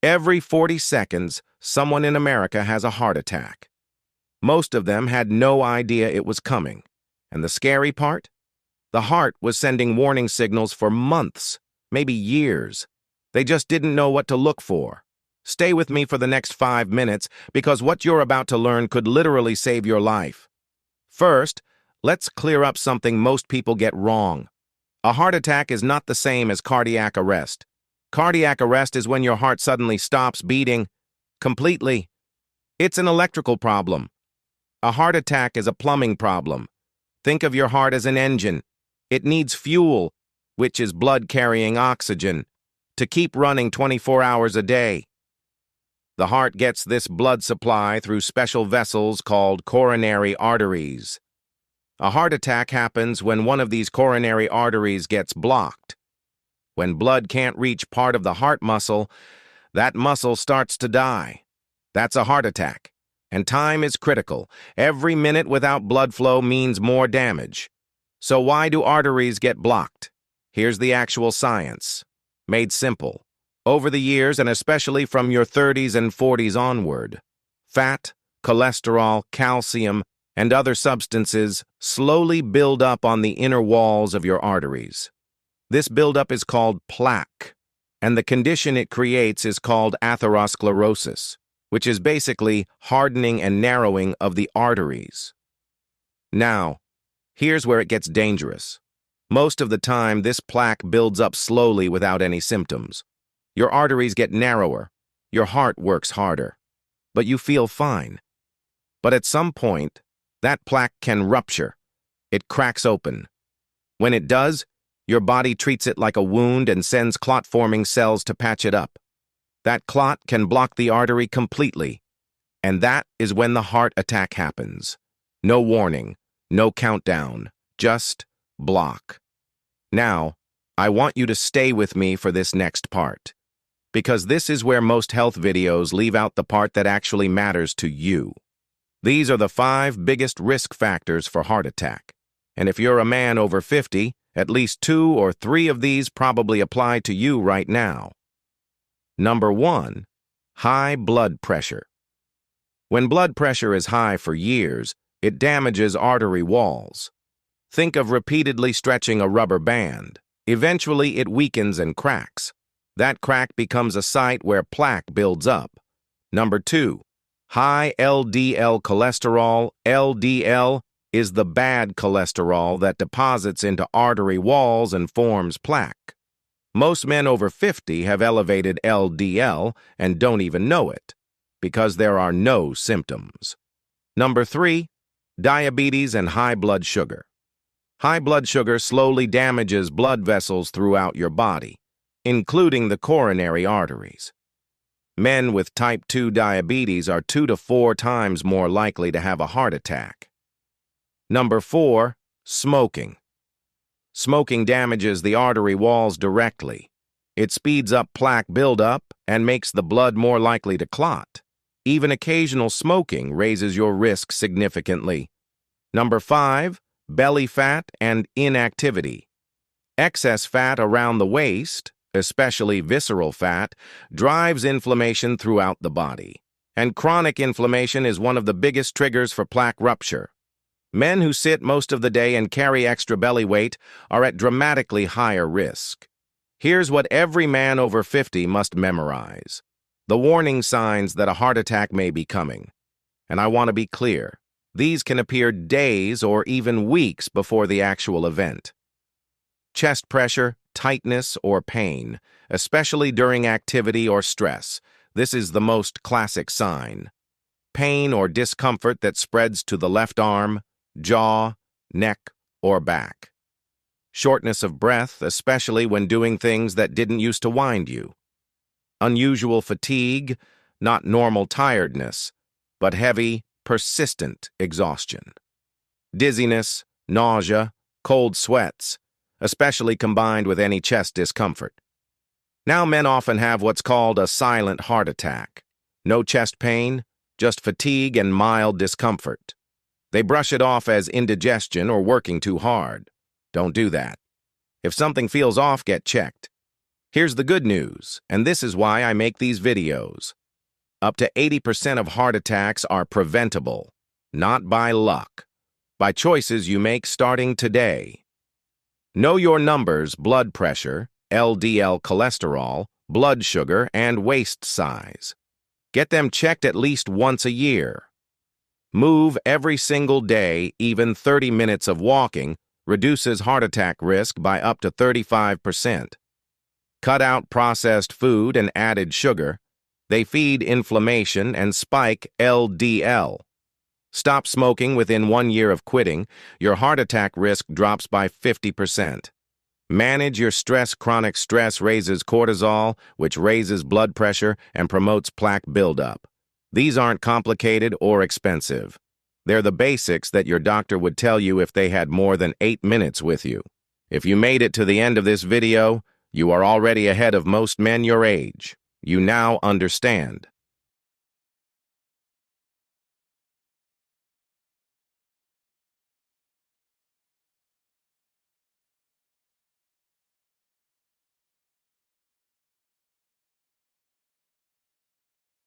Every 40 seconds, someone in America has a heart attack. Most of them had no idea it was coming. And the scary part? The heart was sending warning signals for months, maybe years. They just didn't know what to look for. Stay with me for the next 5 minutes because what you're about to learn could literally save your life. First, let's clear up something most people get wrong. A heart attack is not the same as cardiac arrest. Cardiac arrest is when your heart suddenly stops beating completely. It's an electrical problem. A heart attack is a plumbing problem. Think of your heart as an engine. It needs fuel, which is blood-carrying oxygen, to keep running 24 hours a day. The heart gets this blood supply through special vessels called coronary arteries. A heart attack happens when one of these coronary arteries gets blocked. When blood can't reach part of the heart muscle, that muscle starts to die. That's a heart attack. And time is critical. Every minute without blood flow means more damage. So why do arteries get blocked? Here's the actual science. Made simple. Over the years, and especially from your 30s and 40s onward, fat, cholesterol, calcium, and other substances slowly build up on the inner walls of your arteries. This buildup is called plaque, and the condition it creates is called atherosclerosis, which is basically hardening and narrowing of the arteries. Now, here's where it gets dangerous. Most of the time, this plaque builds up slowly without any symptoms. Your arteries get narrower, your heart works harder, but you feel fine. But at some point, that plaque can rupture. It cracks open. When it does, your body treats it like a wound and sends clot-forming cells to patch it up. That clot can block the artery completely, and that is when the heart attack happens. No warning, no countdown, just block. Now, I want you to stay with me for this next part, because this is where most health videos leave out the part that actually matters to you. These are the 5 biggest risk factors for heart attack, and if you're a man over 50, at least 2 or 3 of these probably apply to you right now. Number 1, high blood pressure. When blood pressure is high for years, it damages artery walls. Think of repeatedly stretching a rubber band. Eventually, it weakens and cracks. That crack becomes a site where plaque builds up. Number 2, high LDL cholesterol. LDL is the bad cholesterol that deposits into artery walls and forms plaque. Most men over 50 have elevated LDL and don't even know it, because there are no symptoms. Number 3, diabetes and high blood sugar. High blood sugar slowly damages blood vessels throughout your body, including the coronary arteries. Men with type 2 diabetes are 2 to 4 times more likely to have a heart attack. Number 4, smoking. Smoking damages the artery walls directly. It speeds up plaque buildup and makes the blood more likely to clot. Even occasional smoking raises your risk significantly. Number 5, belly fat and inactivity. Excess fat around the waist, especially visceral fat, drives inflammation throughout the body. And chronic inflammation is one of the biggest triggers for plaque rupture. Men who sit most of the day and carry extra belly weight are at dramatically higher risk. Here's what every man over 50 must memorize: the warning signs that a heart attack may be coming. And I want to be clear, these can appear days or even weeks before the actual event. Chest pressure, tightness, or pain, especially during activity or stress. This is the most classic sign. Pain or discomfort that spreads to the left arm, jaw, neck, or back. Shortness of breath, especially when doing things that didn't used to wind you. Unusual fatigue, not normal tiredness, but heavy, persistent exhaustion. Dizziness, nausea, cold sweats, especially combined with any chest discomfort. Now men often have what's called a silent heart attack. No chest pain, just fatigue and mild discomfort. They brush it off as indigestion or working too hard. Don't do that. If something feels off, get checked. Here's the good news, and this is why I make these videos. Up to 80% of heart attacks are preventable, not by luck, by choices you make starting today. Know your numbers: blood pressure, LDL cholesterol, blood sugar, and waist size. Get them checked at least once a year. Move every single day. Even 30 minutes of walking reduces heart attack risk by up to 35%. Cut out processed food and added sugar. They feed inflammation and spike LDL. Stop smoking within 1 year of quitting. Your heart attack risk drops by 50%. Manage your stress. Chronic stress raises cortisol, which raises blood pressure and promotes plaque buildup. These aren't complicated or expensive. They're the basics that your doctor would tell you if they had more than 8 minutes with you. If you made it to the end of this video, you are already ahead of most men your age. You now understand.